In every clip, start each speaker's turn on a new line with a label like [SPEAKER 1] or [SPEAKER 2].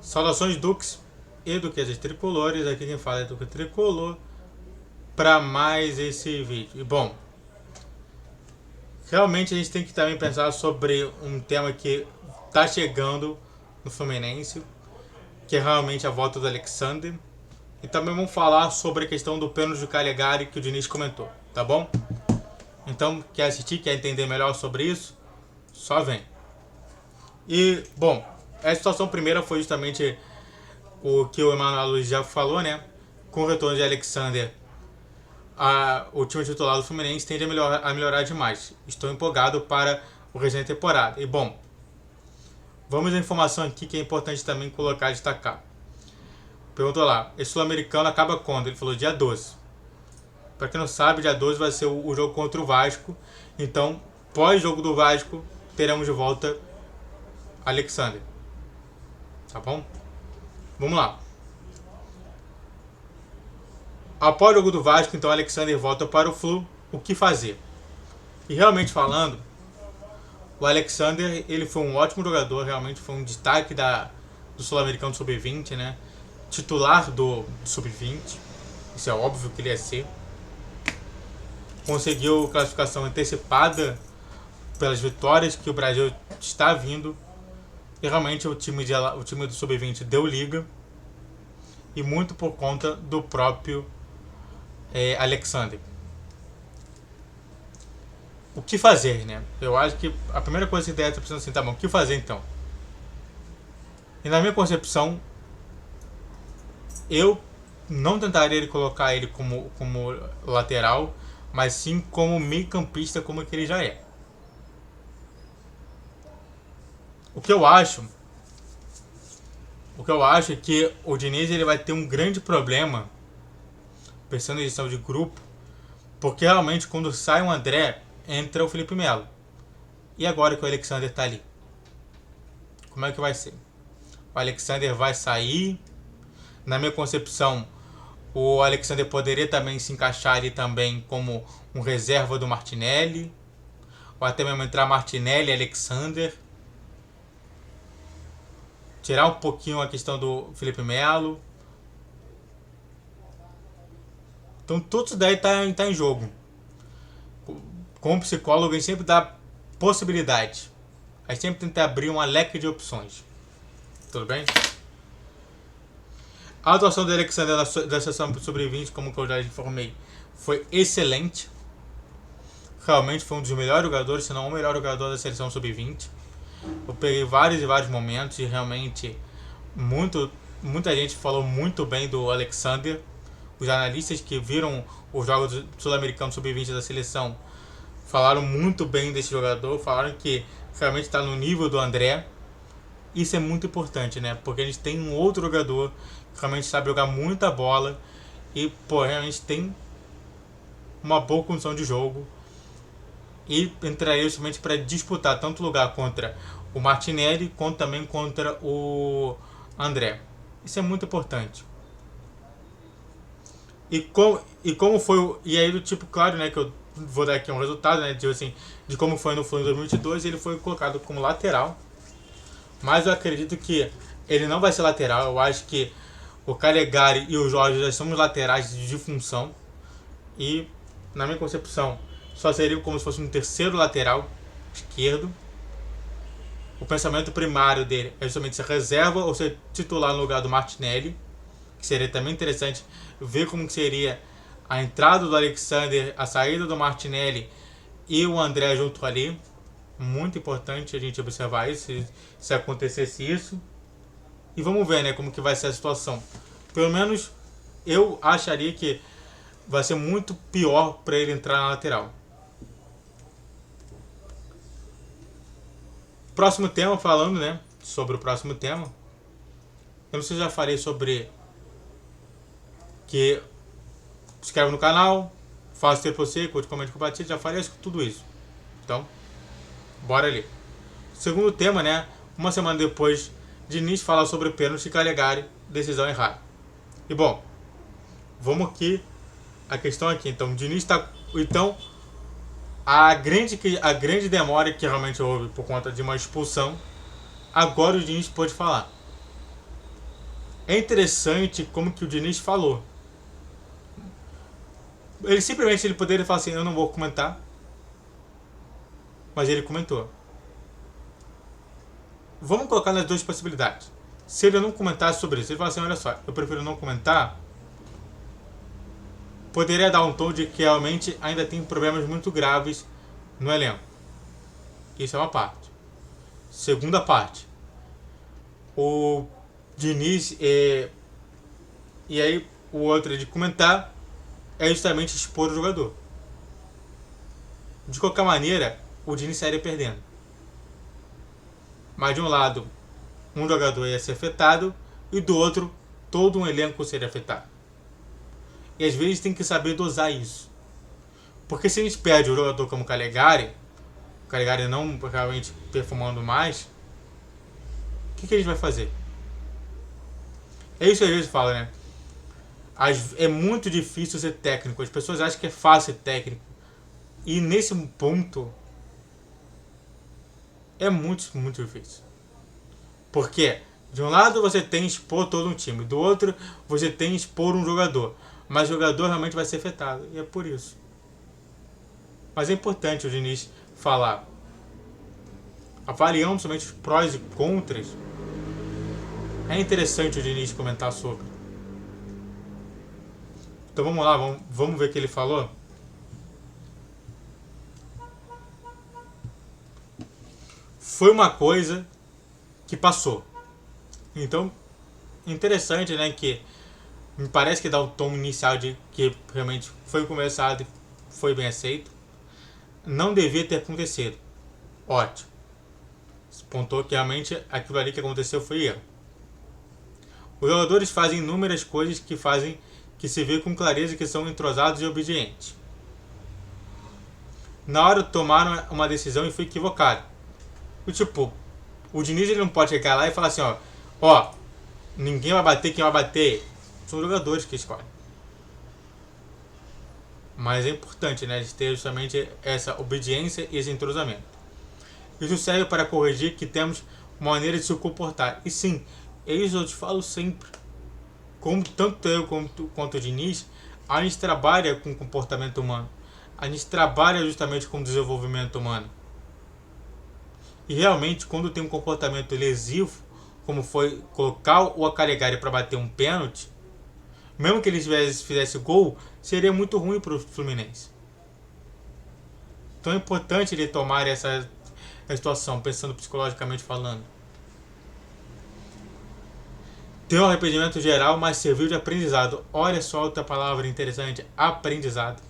[SPEAKER 1] Saudações Dux e Duquesas Tricolores, aqui quem fala é Duque Tricolor para mais esse vídeo. E bom, realmente a gente tem que também pensar sobre um tema que está chegando no Fluminense, que é realmente a volta do Alexander. E também vamos falar sobre a questão do pênalti do Calegari que o Diniz comentou, tá bom? Então, quer assistir, quer entender melhor sobre isso? Só vem. E, bom, a situação primeira foi justamente o que o Emanuel Luiz já falou, né? Com o retorno de Alexander, o time titular do Fluminense tende a melhorar demais. Estou empolgado para o restante da temporada. E, bom, vamos à informação aqui que é importante também colocar e destacar. Perguntou lá, esse sul-americano acaba quando? Ele falou dia 12. Para quem não sabe, dia 12 vai ser o jogo contra o Vasco. Então, pós-jogo do Vasco, teremos de volta Alexander. Tá bom? Vamos lá. Após o jogo do Vasco, então Alexander volta para o Flu. O que fazer? E realmente falando, o Alexander ele foi um ótimo jogador, realmente foi um destaque do Sul-Americano Sub-20, né? Titular do Sub-20, isso é óbvio que ele ia ser. Conseguiu classificação antecipada pelas vitórias que o Brasil está vindo. E realmente o time do Sub-20 deu liga. E muito por conta do próprio Alexander. O que fazer, né? Eu acho que a primeira coisa que deve estar pensando assim, tá bom, o que fazer então? E na minha concepção, eu não tentaria colocar ele como lateral, mas sim como meio campista, como que ele já é. O que eu acho é que o Diniz ele vai ter um grande problema pensando em gestão de grupo, porque realmente quando sai o André, entra o Felipe Melo. E agora que o Alexander tá ali? Como é que vai ser? O Alexander vai sair? Na minha concepção, o Alexander poderia também se encaixar ali também como um reserva do Martinelli, ou até mesmo entrar Martinelli e Alexander, tirar um pouquinho a questão do Felipe Melo. Então tudo isso daí tá em jogo. Como psicólogo, a gente sempre dá possibilidade. A gente sempre tenta abrir uma leque de opções. Tudo bem? A atuação do Alexander da sessão sub-20, como eu já informei, foi excelente. Realmente foi um dos melhores jogadores, se não o melhor jogador da seleção sub-20. Eu peguei vários e vários momentos e realmente muita gente falou muito bem do Alexander. Os analistas que viram os jogos sul-americanos sub-20 da seleção falaram muito bem desse jogador, falaram que realmente está no nível do André. Isso é muito importante, né? Porque a gente tem um outro jogador que realmente sabe jogar muita bola e, realmente tem uma boa condição de jogo e entraria justamente para disputar tanto lugar contra o Martinelli quanto também contra o André. Isso é muito importante. E como foi e aí do tipo, claro, né, que eu vou dar aqui um resultado, né, de como foi no Flu em 2022, ele foi colocado como lateral. Mas eu acredito que ele não vai ser lateral. Eu acho que o Calegari e o Jorge já são os laterais de função. E, na minha concepção, só seria como se fosse um terceiro lateral esquerdo. O pensamento primário dele é justamente ser reserva ou ser titular no lugar do Martinelli. Que seria também interessante ver como que seria a entrada do Alexander, a saída do Martinelli e o André junto ali. Muito importante a gente observar isso, se acontecesse isso. E vamos ver, né, como que vai ser a situação. Pelo menos eu acharia que vai ser muito pior para ele entrar na lateral. Próximo tema, falando, né, sobre o próximo tema. Eu não sei se já falei sobre que se inscreve no canal, faça ter você, curte, comente, compartilhe, já falei tudo isso. Então, bora ali. Segundo tema, né? Uma semana depois, Diniz fala sobre o pênalti de Calegari, decisão errada. E bom, vamos aqui. A questão aqui, então, Diniz está. Então, a grande demora que realmente houve por conta de uma expulsão, agora o Diniz pode falar. É interessante como que o Diniz falou. Ele poderia falar assim, eu não vou comentar. Mas ele comentou. Vamos colocar nas duas possibilidades. Se ele não comentasse sobre isso, ele fala assim, olha só, eu prefiro não comentar, poderia dar um tom de que realmente ainda tem problemas muito graves no elenco. Isso é uma parte. Segunda parte. O Diniz e aí o outro de comentar é justamente expor o jogador. De qualquer maneira, o Diniz sairia perdendo. Mas de um lado, um jogador ia ser afetado e do outro, todo um elenco seria afetado. E às vezes tem que saber dosar isso. Porque se a gente perde um jogador como o Calegari não realmente performando mais, o que a gente vai fazer? É isso que às vezes fala, né? É muito difícil ser técnico. As pessoas acham que é fácil ser técnico. E nesse ponto é muito, muito difícil. Porque de um lado você tem que expor todo um time, do outro você tem que expor um jogador. Mas o jogador realmente vai ser afetado. E é por isso. Mas é importante o Diniz falar. Avaliando somente os prós e contras. É interessante o Diniz comentar sobre. Então vamos lá, vamos ver o que ele falou. Foi uma coisa que passou. Então, interessante, né, que me parece que dá o tom inicial de que realmente foi conversado e foi bem aceito. Não devia ter acontecido. Ótimo. Pontou que realmente aquilo ali que aconteceu foi erro. Os jogadores fazem inúmeras coisas que fazem que se vê com clareza que são entrosados e obedientes. Na hora tomaram uma decisão e foi equivocado. Tipo, o Diniz ele não pode chegar lá e falar assim, ó, ninguém vai bater, quem vai bater são os jogadores que escolhem. Mas é importante, né, de ter justamente essa obediência e esse entrosamento. Isso serve para corrigir que temos uma maneira de se comportar. E sim, é isso eu te falo sempre. Como tanto eu quanto o Diniz, a gente trabalha com comportamento humano. A gente trabalha justamente com desenvolvimento humano. E realmente, quando tem um comportamento lesivo, como foi colocar o Calegari para bater um pênalti, mesmo que ele fizesse gol, seria muito ruim para o Fluminense. Então é importante ele tomar essa situação, pensando psicologicamente falando. Tem um arrependimento geral, mas serviu de aprendizado. Olha só outra palavra interessante, aprendizado.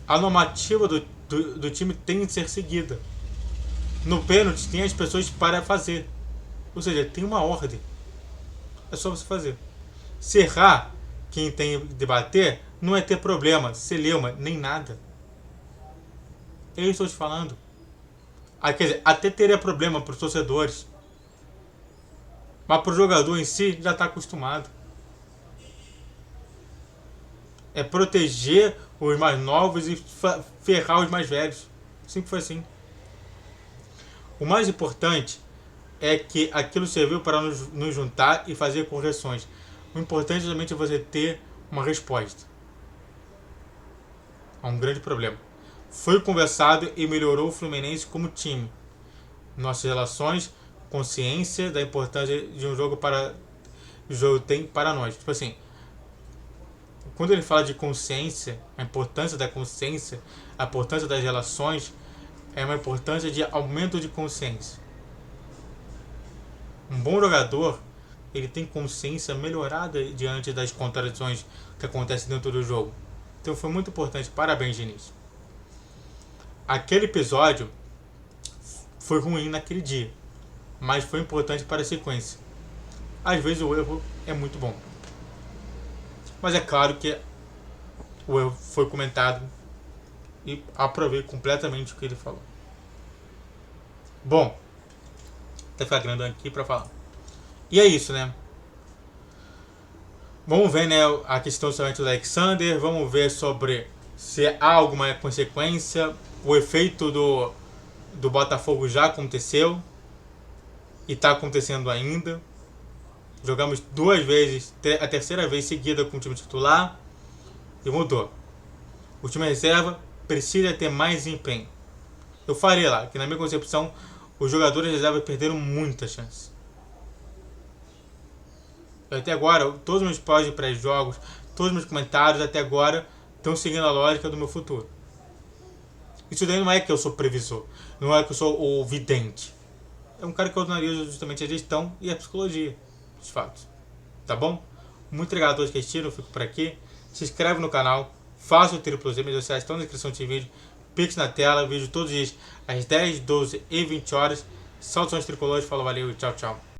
[SPEAKER 1] A normativa do time tem que ser seguida. No pênalti tem as pessoas para fazer. Ou seja, tem uma ordem. É só você fazer. Se errar, quem tem de bater, não é ter problema, celeuma, nem nada. É isso que eu estou te falando. Quer dizer, até teria problema para os torcedores. Mas para o jogador em si, já está acostumado. É proteger os mais novos e ferrar os mais velhos. Sempre foi assim. O mais importante é que aquilo serviu para nos juntar e fazer correções. O importante é somente você ter uma resposta a um grande problema. Foi conversado e melhorou o Fluminense como time. Nossas relações, consciência da importância de um jogo o jogo tem para nós. Tipo assim, quando ele fala de consciência, a importância da consciência, a importância das relações, é uma importância de aumento de consciência. Um bom jogador, ele tem consciência melhorada diante das contradições que acontecem dentro do jogo. Então foi muito importante. Parabéns, Diniz. Aquele episódio foi ruim naquele dia, mas foi importante para a sequência. Às vezes o erro é muito bom. Mas é claro que o erro foi comentado e aprovei completamente o que ele falou. Bom, até ficar grandão aqui para falar. E é isso, né? Vamos ver, né, a questão somente do Alexander. Vamos ver sobre se há alguma consequência. O efeito do Botafogo já aconteceu e está acontecendo ainda. Jogamos 2 vezes, a terceira vez seguida com o time titular e mudou. O time reserva precisa ter mais empenho. Eu falei lá que, na minha concepção, os jogadores reserva perderam muita chance. Até agora, todos os meus pós de pré-jogos, todos os meus comentários até agora estão seguindo a lógica do meu futuro. Isso daí não é que eu sou previsor, não é que eu sou o vidente. É um cara que eu analiso justamente a gestão e a psicologia dos fatos. Tá bom? Muito obrigado a todos que assistiram, eu fico por aqui. Se inscreve no canal, faça o triplo Z, minhas sociais estão na descrição desse vídeo. Pix na tela, vídeo todos os dias às 10, 12 e 20 horas. Saudações tricolores, falou, valeu e tchau, tchau.